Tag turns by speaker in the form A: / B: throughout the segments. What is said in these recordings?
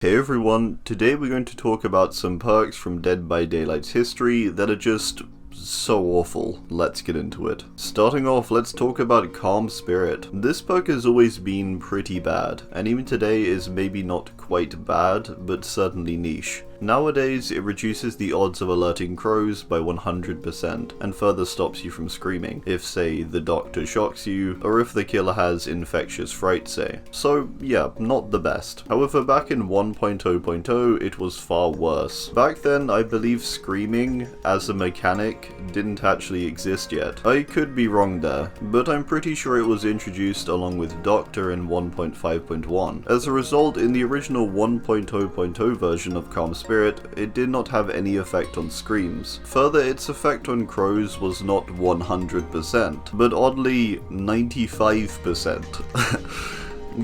A: Hey everyone, today we're going to talk about some perks from Dead by Daylight's history that are just so awful. Let's get into it. Starting off, let's talk about Calm Spirit. This perk has always been pretty bad, and even today is maybe not quite bad, but certainly niche. Nowadays, it reduces the odds of alerting crows by 100% and further stops you from screaming if, say, the doctor shocks you or if the killer has infectious fright, say. So yeah, not the best. However, back in 1.0.0 it was far worse. Back then, I believe screaming as a mechanic didn't actually exist yet. I could be wrong there, but I'm pretty sure it was introduced along with Doctor in 1.5.1. As a result, in the original 1.0.0 version of Calm Spirit, it did not have any effect on screams. Further, its effect on crows was not 100%, but oddly 95%.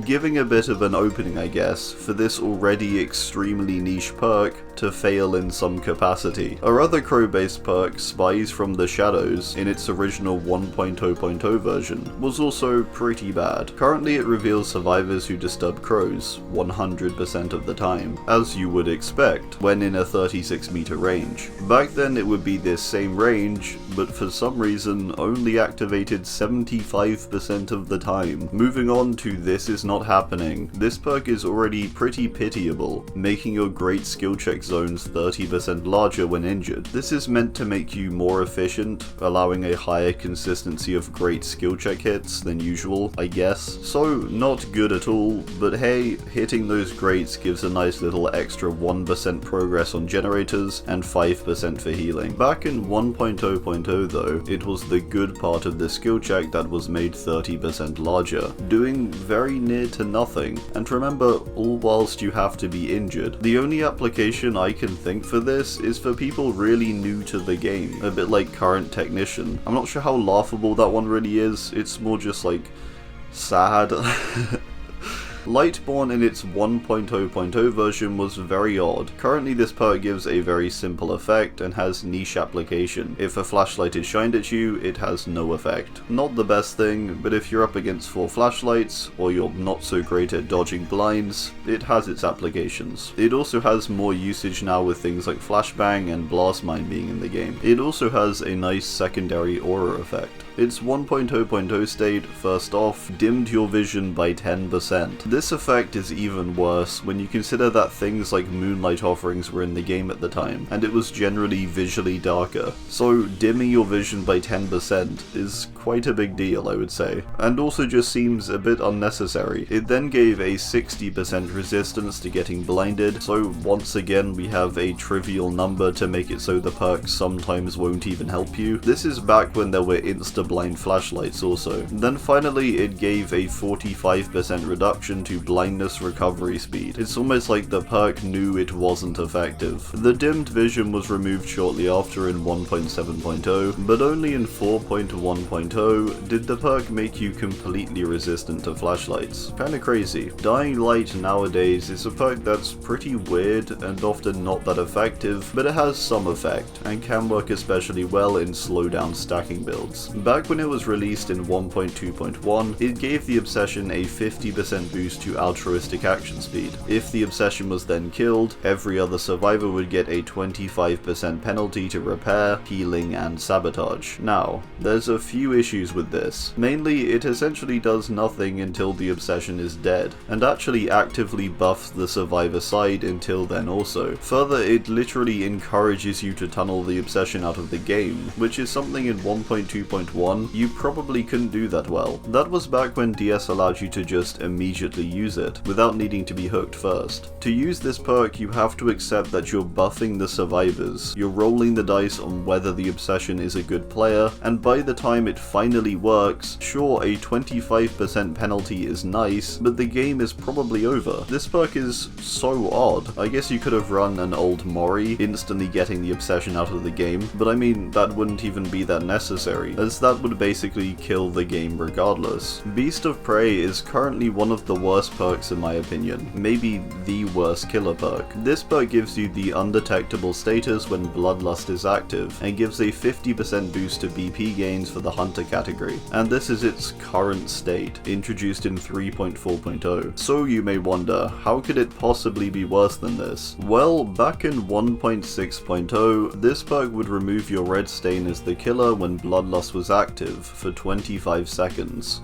A: Giving a bit of an opening, I guess, for this already extremely niche perk to fail in some capacity. Our other crow-based perk, Spies from the Shadows, in its original 1.0.0 version, was also pretty bad. Currently it reveals survivors who disturb crows 100% of the time, as you would expect, when in a 36 meter range. Back then it would be this same range, but for some reason only activated 75% of the time. Moving on to This Is Not Happening. This perk is already pretty pitiable, making your great skill check zones 30% larger when injured. This is meant to make you more efficient, allowing a higher consistency of great skill check hits than usual, I guess. So not good at all, but hey, hitting those greats gives a nice little extra 1% progress on generators and 5% for healing. Back in 1.0.0 though, it was the good part of the skill check that was made 30% larger, doing very near to nothing. And remember, all whilst you have to be injured. The only application I can think for this is for people really new to the game, a bit like Current Technician. I'm not sure how laughable that one really is, it's more just like sad. Lightborn in its 1.0.0 version was very odd. Currently this perk gives a very simple effect and has niche application. If a flashlight is shined at you, it has no effect. Not the best thing, but if you're up against 4 flashlights, or you're not so great at dodging blinds, it has its applications. It also has more usage now with things like flashbang and blast mine being in the game. It also has a nice secondary aura effect. Its 1.0.0 state, first off, dimmed your vision by 10%. This effect is even worse when you consider that things like moonlight offerings were in the game at the time, and it was generally visually darker. So dimming your vision by 10% is quite a big deal, I would say, and also just seems a bit unnecessary. It then gave a 60% resistance to getting blinded, so once again we have a trivial number to make it so the perk sometimes won't even help you. This is back when there were insta-blind flashlights also. Then finally it gave a 45% reduction to blindness recovery speed. It's almost like the perk knew it wasn't effective. The dimmed vision was removed shortly after in 1.7.0, but only in 4.1.0 did the perk make you completely resistant to flashlights. Kinda crazy. Dying Light nowadays is a perk that's pretty weird and often not that effective, but it has some effect, and can work especially well in slow down stacking builds. Back when it was released in 1.2.1, it gave the Obsession a 50% boost to altruistic action speed. If the Obsession was then killed, every other survivor would get a 25% penalty to repair, healing, and sabotage. Now, there's a few issues with this. Mainly, it essentially does nothing until the Obsession is dead, and actually actively buffs the survivor side until then also. Further, it literally encourages you to tunnel the Obsession out of the game, which is something in 1.2.1 you probably couldn't do that well. That was back when DS allowed you to just immediately use it, without needing to be hooked first. To use this perk, you have to accept that you're buffing the survivors, you're rolling the dice on whether the Obsession is a good player, and by the time it finally works, sure, a 25% penalty is nice, but the game is probably over. This perk is so odd. I guess you could have run an old Mori, instantly getting the Obsession out of the game, but I mean, that wouldn't even be that necessary, as that would basically kill the game regardless. Beast of Prey is currently one of the worst perks in my opinion, maybe the worst killer perk. This perk gives you the undetectable status when Bloodlust is active, and gives a 50% boost to BP gains for the Hunter category, and this is its current state, introduced in 3.4.0. So you may wonder, how could it possibly be worse than this? Well, back in 1.6.0, this perk would remove your red stain as the killer when Bloodlust was active for 25 seconds.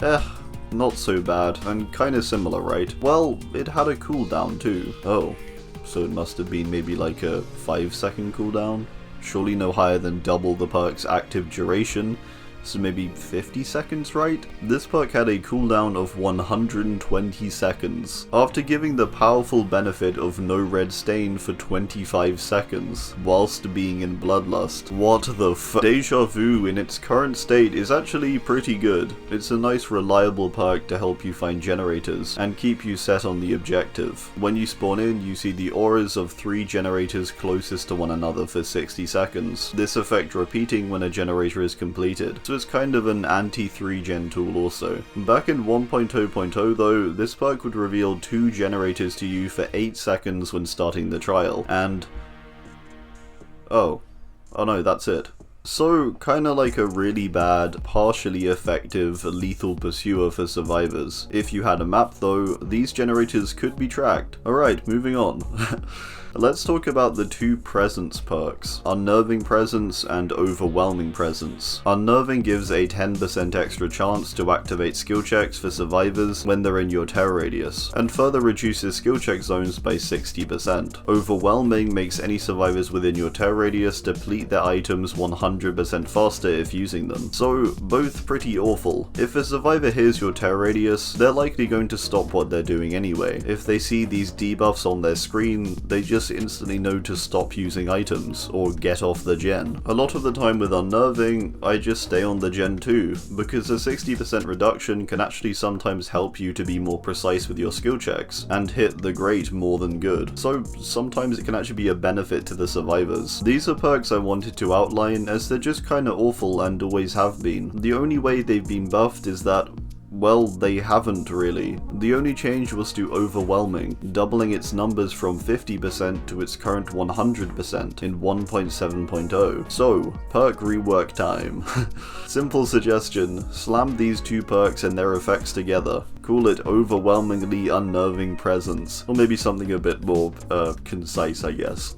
A: Not so bad, and kinda similar, right? Well, it had a cooldown too. Oh, so it must have been maybe like a 5-second cooldown? Surely no higher than double the perk's active duration, so maybe 50 seconds, right? This perk had a cooldown of 120 seconds, after giving the powerful benefit of no red stain for 25 seconds, whilst being in Bloodlust. What the f- Déjà Vu in its current state is actually pretty good. It's a nice reliable perk to help you find generators, and keep you set on the objective. When you spawn in, you see the auras of 3 generators closest to one another for 60 seconds, this effect repeating when a generator is completed. So it's kind of an anti-3 gen tool also. Back in 1.0.0 though, this perk would reveal 2 generators to you for 8 seconds when starting the trial, and... oh no, that's it. So, kinda like a really bad, partially effective, lethal pursuer for survivors. If you had a map though, these generators could be tracked. Alright, moving on. Let's talk about the 2 presence perks, Unnerving Presence and Overwhelming Presence. Unnerving gives a 10% extra chance to activate skill checks for survivors when they're in your terror radius, and further reduces skill check zones by 60%. Overwhelming makes any survivors within your terror radius deplete their items 100% faster if using them, so both pretty awful. If a survivor hears your terror radius, they're likely going to stop what they're doing anyway. If they see these debuffs on their screen, they just instantly know to stop using items, or get off the gen. A lot of the time with Unnerving, I just stay on the gen too, because a 60% reduction can actually sometimes help you to be more precise with your skill checks, and hit the great more than good. So sometimes it can actually be a benefit to the survivors. These are perks I wanted to outline as they're just kinda awful and always have been. The only way they've been buffed is that, well, they haven't really. The only change was to Overwhelming, doubling its numbers from 50% to its current 100% in 1.7.0. So, perk rework time. Simple suggestion, slam these 2 perks and their effects together. Call it Overwhelmingly Unnerving Presence, or maybe something a bit more, concise, I guess.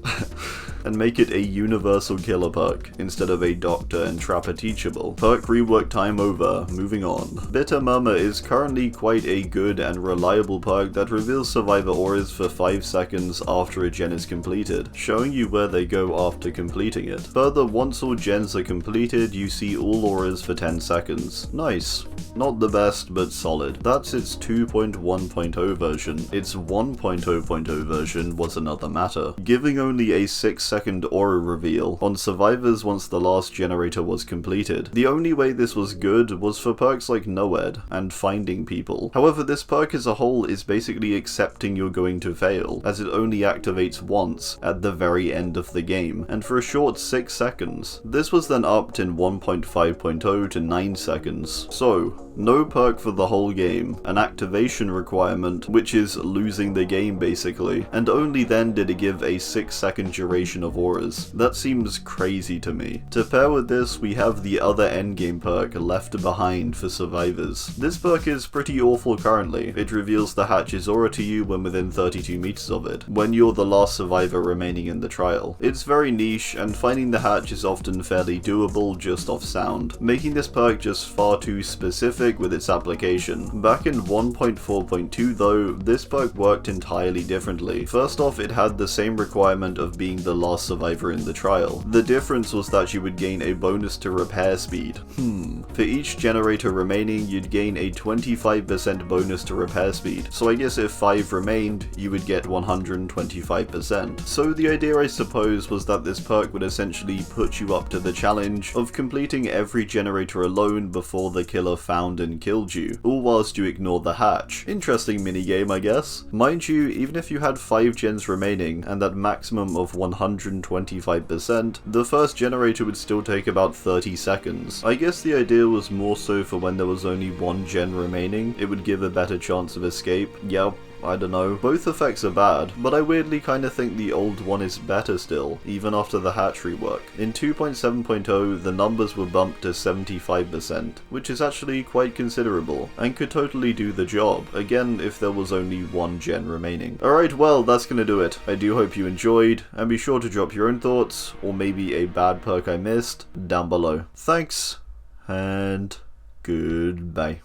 A: And make it a universal killer perk, instead of a doctor and trapper teachable. Perk rework time over, moving on. Bitter Murmur is currently quite a good and reliable perk that reveals survivor auras for 5 seconds after a gen is completed, showing you where they go after completing it. Further, once all gens are completed, you see all auras for 10 seconds. Nice. Not the best, but solid. That's its 2.1.0 version. Its 1.0.0 version was another matter, giving only a 6-second aura reveal on survivors once the last generator was completed. The only way this was good was for perks like Noed and Finding People. However, this perk as a whole is basically accepting you're going to fail, as it only activates once at the very end of the game, and for a short 6 seconds. This was then upped in 1.5.0 to 9 seconds. So, no perk for the whole game, an activation requirement, which is losing the game basically, and only then did it give a 6-second duration of auras. That seems crazy to me. To pair with this, we have the other endgame perk, Left Behind, for survivors. This perk is pretty awful currently. It reveals the hatch's aura to you when within 32 meters of it, when you're the last survivor remaining in the trial. It's very niche, and finding the hatch is often fairly doable just off sound, making this perk just far too specific with its application. Back in 1.4.2 though, this perk worked entirely differently. First off, it had the same requirement of being the last survivor in the trial. The difference was that you would gain a bonus to repair speed. For each generator remaining, you'd gain a 25% bonus to repair speed, so I guess if 5 remained, you would get 125%. So the idea I suppose was that this perk would essentially put you up to the challenge of completing every generator alone before the killer found around and killed you, all whilst you ignored the hatch. Interesting minigame, I guess. Mind you, even if you had 5 gens remaining and that maximum of 125%, the first generator would still take about 30 seconds. I guess the idea was more so for when there was only 1 gen remaining, it would give a better chance of escape. Yeah, I don't know. Both effects are bad, but I weirdly kinda think the old one is better still, even after the hatch rework. In 2.7.0, the numbers were bumped to 75%, which is actually quite considerable, and could totally do the job, again if there was only 1 gen remaining. Alright, well, that's gonna do it. I do hope you enjoyed, and be sure to drop your own thoughts, or maybe a bad perk I missed, down below. Thanks, and goodbye.